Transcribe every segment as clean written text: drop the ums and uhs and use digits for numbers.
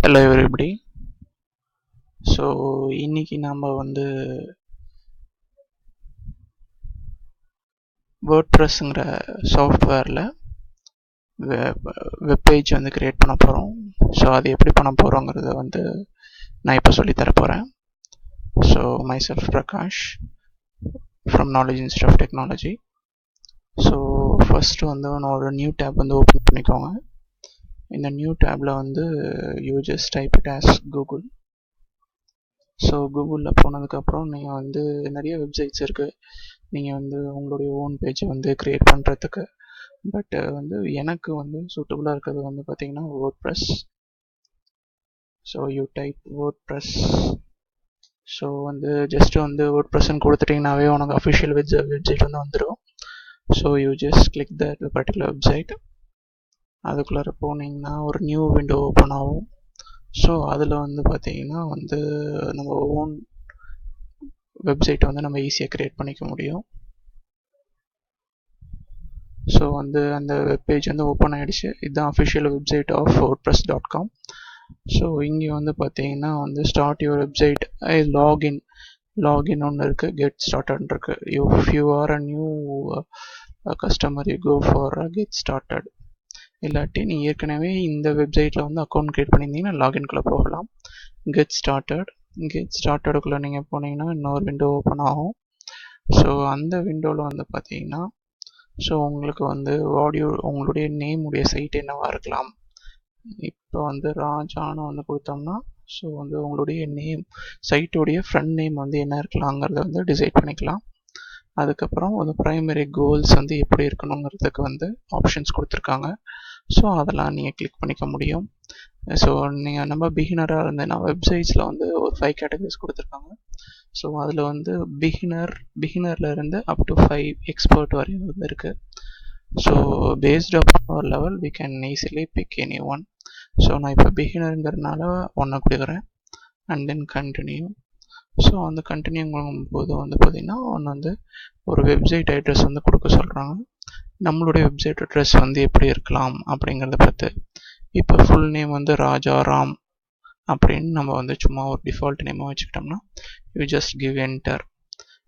Hello everybody. So இன்னைக்கு நம்ம வந்து வேர்ட்ப்ரெஸ்ஸுங்கிற சாஃப்ட்வேரில் வெப்பேஜ் வந்து க்ரியேட் பண்ண போகிறோம். ஸோ அது எப்படி பண்ண போகிறோங்கிறத வந்து நான் இப்போ சொல்லித்தர போகிறேன். So myself Prakash from knowledge institute of technology. So first வந்து நான் ஒரு நியூ டேப் வந்து ஓப்பன் பண்ணிக்கோங்க. இந்த நியூ டேப்பில் வந்து you just type it as Google. So கூகுளில் போனதுக்கப்புறம் நீங்கள் வந்து நிறைய வெப்சைட்ஸ் இருக்குது. நீங்கள் வந்து உங்களுடைய ஓன் பேஜை வந்து க்ரியேட் பண்ணுறதுக்கு. பட் வந்து எனக்கு வந்து சூட்டபுளாக இருக்கிறது வந்து பார்த்திங்கன்னா WordPress. So you type WordPress. So வந்து ஜஸ்ட்டு வந்து வேர்ட்ப்ரெஸ்ன்னு கொடுத்துட்டிங்கனாவே உனக்கு அஃபிஷியல் வெப்சைட் வந்து வந்துடும். So you just click that particular website. அதுக்குள்ளார போனீங்கன்னா ஒரு நியூ விண்டோ ஓப்பன் ஆகும். ஸோ அதில் வந்து பார்த்திங்கன்னா வந்து நம்ம ஓன் வெப்சைட்டை வந்து நம்ம ஈஸியாக க்ரியேட் பண்ணிக்க முடியும். ஸோ வந்து அந்த வெப்பேஜ் வந்து ஓப்பன் ஆகிடுச்சு. இதுதான் official website of wordpress.com. So இங்கே வந்து பார்த்தீங்கன்னா வந்து ஸ்டார்ட் யுவர் வெப்சைட், லாகின் ஒன்று இருக்குது, கெட் ஸ்டார்டட் இருக்குது. If you are a new customer you go for get started. இல்லாட்டி நீங்கள் ஏற்கனவே இந்த வெப்சைட்டில் வந்து அக்கௌண்ட் க்ரியேட் பண்ணியிருந்தீங்கன்னா லாகின்குள்ளே போகலாம். கெட் ஸ்டார்டடுக்குள்ளே நீங்கள் போனீங்கன்னா இன்னொரு விண்டோ ஓப்பன் ஆகும். ஸோ அந்த விண்டோவில் வந்து பார்த்தீங்கன்னா ஸோ உங்களுக்கு வந்து உங்களுடைய நேமுடைய சைட் என்னவாக இருக்கலாம். இப்போ வந்து ராஜான்னு வந்து கொடுத்தோம்னா ஸோ வந்து உங்களுடைய நேம் சைட்டோடைய ஃப்ரண்ட் நேம் வந்து என்ன இருக்கலாங்கிறத வந்து டிசைட் பண்ணிக்கலாம். அதுக்கப்புறம் ஒரு ப்ரைமரி கோல்ஸ் வந்து எப்படி இருக்கணுங்கிறதுக்கு வந்து ஆப்ஷன்ஸ் கொடுத்துருக்காங்க. ஸோ அதெல்லாம் நீங்கள் கிளிக் பண்ணிக்க முடியும். ஸோ நீங்கள் நம்ம பிகினராக இருந்தேன்னா வெப்சைட்ஸில் வந்து ஒரு 5 கேட்டகரிஸ் கொடுத்துருக்காங்க. ஸோ அதில் வந்து பிகினரில் இருந்து அப் டு 5 எக்ஸ்பர்ட் வரையும் வந்து இருக்குது. So based upon our level we can easily pick any one. So நான் இப்போ பிகினருங்கிறதுனால ஒன்று கொடுக்குறேன் அண்ட் தென் கண்டினியூ. ஸோ அந்த கண்டினியூங்கும் போது வந்து பார்த்திங்கன்னா ஒன்று வந்து ஒரு வெப்சைட் அட்ரஸ் வந்து கொடுக்க சொல்கிறாங்க. நம்மளுடைய வெப்சைட் அட்ரஸ் வந்து எப்படி இருக்கலாம் அப்படிங்கிறத பார்த்து இப்போ ஃபுல் நேம் வந்து ராஜாராம் அப்படின்னு நம்ம வந்து சும்மா ஒரு டிஃபால்ட் நேமாக வச்சுக்கிட்டோம்னா you just give enter.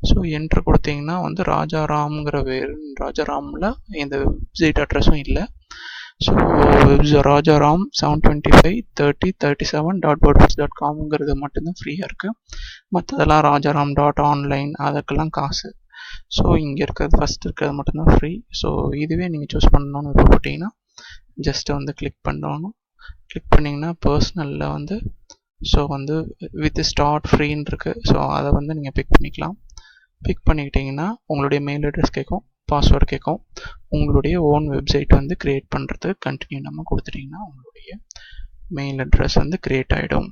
So enter கொடுத்தீங்கன்னா வந்து ராஜாராமில் எந்த வெப்சைட் அட்ரஸும் இல்லை. ஸோ ராஜாராம் 725.30.37.wordpress.comங்கிறது மட்டும்தான் ஃப்ரீயாக இருக்குது. மற்றதெல்லாம் ராஜாராம் .online அதுக்கெல்லாம் காசு. ஸோ இங்கே இருக்கிறது ஃபஸ்ட் இருக்கிறது மட்டும்தான் ஃப்ரீ. ஸோ இதுவே நீங்கள் சூஸ் பண்ணணும்னு போட்டிங்கன்னா ஜஸ்ட்டு வந்து கிளிக் பண்ணிங்கன்னா பர்சனலில் வந்து ஸோ வந்து வித் ஸ்டார்ட் ஃப்ரீன்னு இருக்குது. ஸோ அதை வந்து நீங்கள் பிக் பண்ணிக்கலாம். பிக் பண்ணிக்கிட்டிங்கன்னா உங்களுடைய மெயில் அட்ரஸ் கேட்கும், பாஸ்வேர்டு கேட்கும். உங்களுடைய ஓன் வெப்சைட் வந்து க்ரியேட் பண்ணுறதுக்கு கண்டினியூ நம்ம கொடுத்துட்டிங்கன்னா உங்களுடைய மெயில் அட்ரஸ் வந்து க்ரியேட் ஆகிடும்.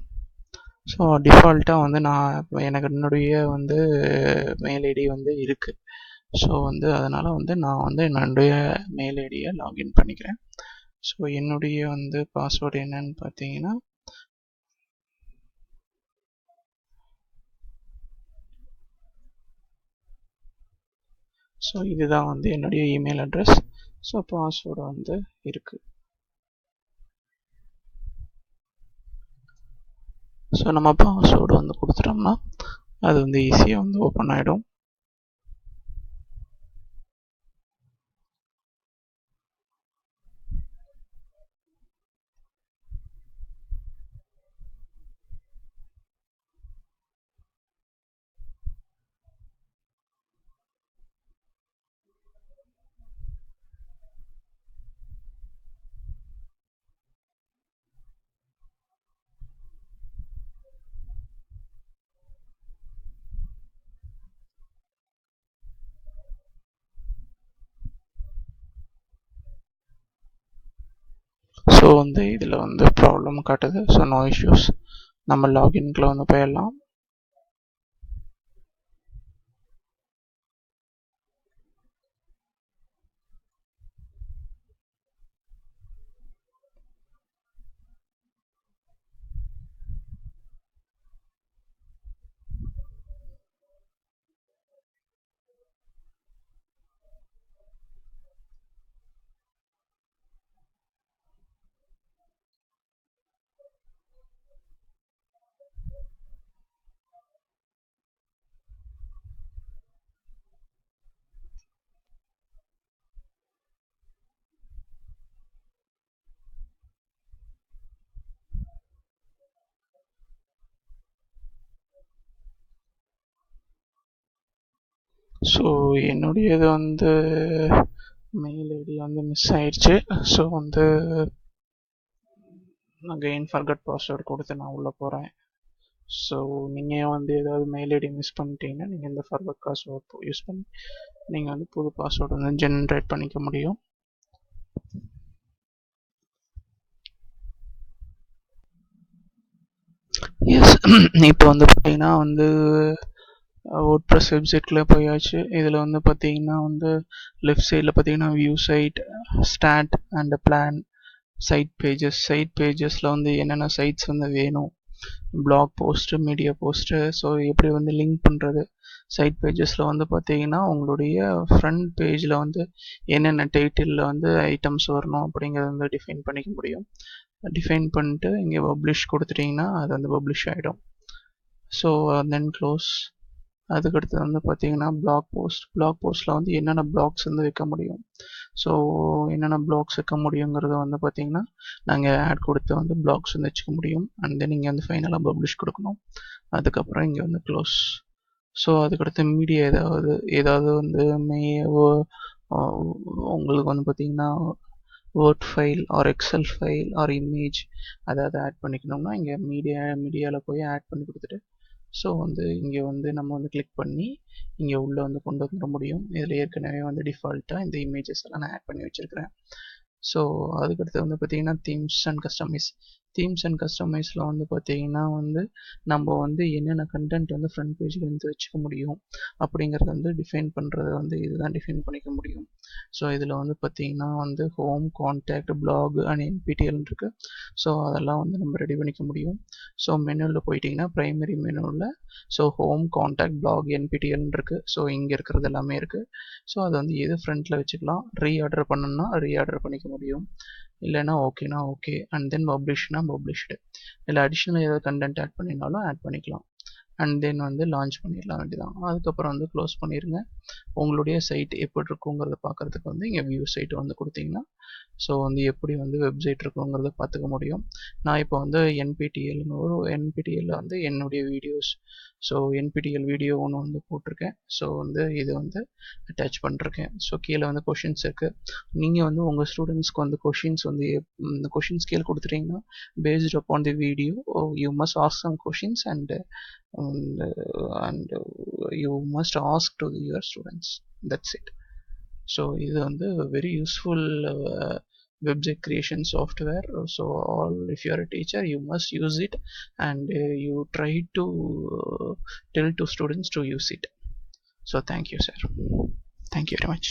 ஸோ டிஃபால்ட்டாக வந்து எனக்கு என்னுடைய வந்து மெயில் ஐடி வந்து இருக்குது. ஸோ வந்து அதனால் வந்து நான் வந்து என்னுடைய மெயில் ஐடியை லாகின் பண்ணிக்கிறேன். ஸோ என்னுடைய வந்து பாஸ்வேர்டு என்னன்னு பார்த்தீங்கன்னா ஸோ இதுதான் வந்து என்னுடைய இமெயில் அட்ரஸ். ஸோ பாஸ்வேர்டு வந்து இருக்குது. ஸோ நம்ம பாஸ்வேர்டு வந்து கொடுத்துட்டோம்னா அது வந்து ஈஸியாக வந்து ஓப்பன் ஆகிடும். ஸோ வந்து இதில் வந்து ப்ராப்ளம் காட்டுது. ஸோ நோ இஷ்யூஸ், நம்ம லாகின்குள்ளே வந்து போயிடலாம். ஸோ என்னுடையது வந்து மெயில் ஐடி வந்து மிஸ் ஆயிடுச்சு. ஸோ வந்து அகைன் ஃபர்கட் பாஸ்வேர்டு கொடுத்து நான் உள்ளே போகிறேன். ஸோ நீங்கள் வந்து ஏதாவது மெயில் ஐடி மிஸ் பண்ணிட்டீங்கன்னா நீங்கள் இந்த ஃபர்வர்ட் பாஸ்வேர்ட் யூஸ் பண்ணி நீங்கள் வந்து புது பாஸ்வேர்டு வந்து ஜென்ரேட் பண்ணிக்க முடியும். எஸ், இப்போ வந்து பார்த்தீங்கன்னா வந்து வேர்ட்பிரஸ் வெப்சைட்குள்ளே போயாச்சு. இதில் வந்து பார்த்தீங்கன்னா வந்து லெஃப்ட் சைடில் பார்த்தீங்கன்னா view site, stat and plan, site பேஜஸில் வந்து என்னென்ன சைட்ஸ் வந்து வேணும், blog post, media post, so எப்படி வந்து லிங்க் பண்ணுறது. சைட் பேஜஸில் வந்து பார்த்தீங்கன்னா உங்களுடைய ஃப்ரண்ட் பேஜில் வந்து என்னென்ன டைட்டிலில் வந்து ஐட்டம்ஸ் வரணும் அப்படிங்கிறத வந்து டிஃபைன் பண்ணிக்க முடியும். டிஃபைன் பண்ணிட்டு இங்கே பப்ளிஷ் கொடுத்துட்டிங்கன்னா அது வந்து பப்ளிஷ் ஆகிடும். So then close. அதுக்கடுத்து வந்து பார்த்தீங்கன்னா பிளாக் போஸ்ட்டில் வந்து என்னென்ன பிளாக்ஸ் வந்து வைக்க முடியும். ஸோ என்னென்ன பிளாக்ஸ் வைக்க முடியுங்கிறத வந்து பார்த்தீங்கன்னா நாங்கள் ஆட் கொடுத்து வந்து பிளாக்ஸ் வந்து வச்சுக்க முடியும். அண்ட் தென் இங்கே வந்து ஃபைனலாக பப்ளிஷ் கொடுக்கணும். அதுக்கப்புறம் இங்கே வந்து க்ளோஸ். ஸோ அதுக்கடுத்து மீடியா ஏதாவது வந்து உங்களுக்கு வந்து பார்த்தீங்கன்னா word file or excel file or image அதாவது ஆட் பண்ணிக்கணும்னா இங்கே மீடியாவில் போய் ஆட் பண்ணி கொடுத்துட்டு ஸோ வந்து இங்கே வந்து நம்ம வந்து கிளிக் பண்ணி இங்கே உள்ளே வந்து கொண்டு வந்துட முடியும். இதில் ஏற்கனவே வந்து டிஃபால்ட்டாக இந்த இமேஜஸ் எல்லாம் நான் ஆட் பண்ணி வச்சுருக்கிறேன். ஸோ அதுக்கடுத்து வந்து பார்த்தீங்கன்னா தீம்ஸ் அண்ட் கஸ்டமைஸில் வந்து பார்த்தீங்கன்னா வந்து நம்ம வந்து என்னென்ன கண்டென்ட் வந்து ஃப்ரண்ட் பேஜில் இருந்து வச்சுக்க முடியும் அப்படிங்கிறத வந்து டிஃபைன் பண்ணுறது வந்து இதுதான் டிஃபைன் பண்ணிக்க முடியும். ஸோ இதில் வந்து பார்த்தீங்கன்னா வந்து home, contact, blog and NPTEL இருக்குது. ஸோ அதெல்லாம் வந்து நம்ம ரெடி பண்ணிக்க முடியும். ஸோ மெனுவில் போயிட்டிங்கன்னா ப்ரைமரி மெனுவில் so home, contact, blog, NPTEL இருக்குது. ஸோ இங்கே இருக்கிறது எல்லாமே இருக்குது. ஸோ அதை வந்து எது ஃப்ரண்ட்டில் வச்சுக்கலாம். ரீஆர்டர் பண்ணணும்னா ரீஆர்டர் பண்ணிக்க முடியும். இல்லைனா ஓகேனா ஓகே அண்ட் தென் பப்ளிஷ்னா பப்ளிஷ்டு. இல்லை அடிஷ்னல் ஏதாவது கண்டென்ட் ஆட் பண்ணினாலும் ஆட் பண்ணிக்கலாம். அண்ட் தென் வந்து லான்ச் பண்ணிடலாம் வேண்டியதான். அதுக்கப்புறம் வந்து க்ளோஸ் பண்ணிடுங்க. உங்களுடைய சைட் எப்படி இருக்குங்கிறத பார்க்குறதுக்கு வந்து இங்கே வியூ சைட் வந்து கொடுத்தீங்கன்னா ஸோ வந்து எப்படி வந்து வெப்சைட் இருக்குங்கிறத பார்த்துக்க முடியும். நான் இப்போ வந்து என்பிடிஎல் வந்து என்னுடைய வீடியோஸ் ஸோ என்பிடிஎல் வீடியோ ஒன்று வந்து போட்டிருக்கேன். ஸோ வந்து இது வந்து அட்டாச் பண்ணிருக்கேன். ஸோ கீழே வந்து கொஷின்ஸ் இருக்குது. நீங்கள் வந்து உங்கள் ஸ்டூடெண்ட்ஸ்க்கு வந்து கொஷின்ஸ் வந்து இந்த கொஷின்ஸ் கீழே கொடுத்துட்டீங்கன்னா based upon the video you must ask some questions and you must ask to your students. That's it. So இது வந்து very useful website creation software. So all if you are a teacher you must use it and you try to tell to students to use it. So thank you sir. Thank you very much.